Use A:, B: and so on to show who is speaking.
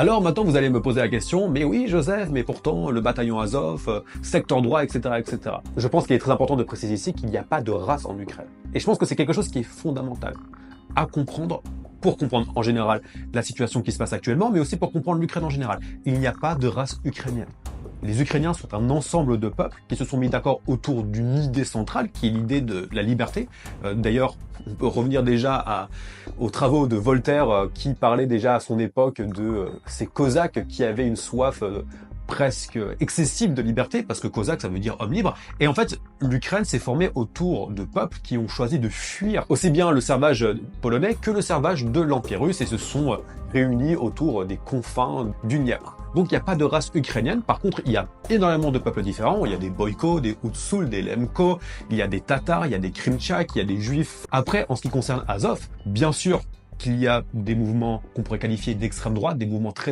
A: Alors maintenant, vous allez me poser la question, mais oui, Joseph, mais pourtant, le bataillon Azov, secteur droit, etc., etc. Je pense qu'il est très important de préciser ici qu'il n'y a pas de race en Ukraine. Et je pense que c'est quelque chose qui est fondamental à comprendre pour comprendre en général la situation qui se passe actuellement, mais aussi pour comprendre l'Ukraine en général. Il n'y a pas de race ukrainienne. Les Ukrainiens sont un ensemble de peuples qui se sont mis d'accord autour d'une idée centrale, qui est l'idée de la liberté. D'ailleurs, on peut revenir déjà aux travaux de Voltaire, qui parlait déjà à son époque de ces Cosaques qui avaient une soif presque excessive de liberté, parce que Cosaque, ça veut dire homme libre. Et en fait, l'Ukraine s'est formée autour de peuples qui ont choisi de fuir aussi bien le servage polonais que le servage de l'Empire russe et se sont réunis autour des confins du Dniepr. Donc il n'y a pas de race ukrainienne, par contre il y a énormément de peuples différents, il y a des Boyko, des Hutsul, des Lemko, il y a des Tatars, il y a des Krimtchaks, il y a des Juifs. Après, en ce qui concerne Azov, bien sûr qu'il y a des mouvements qu'on pourrait qualifier d'extrême droite, des mouvements très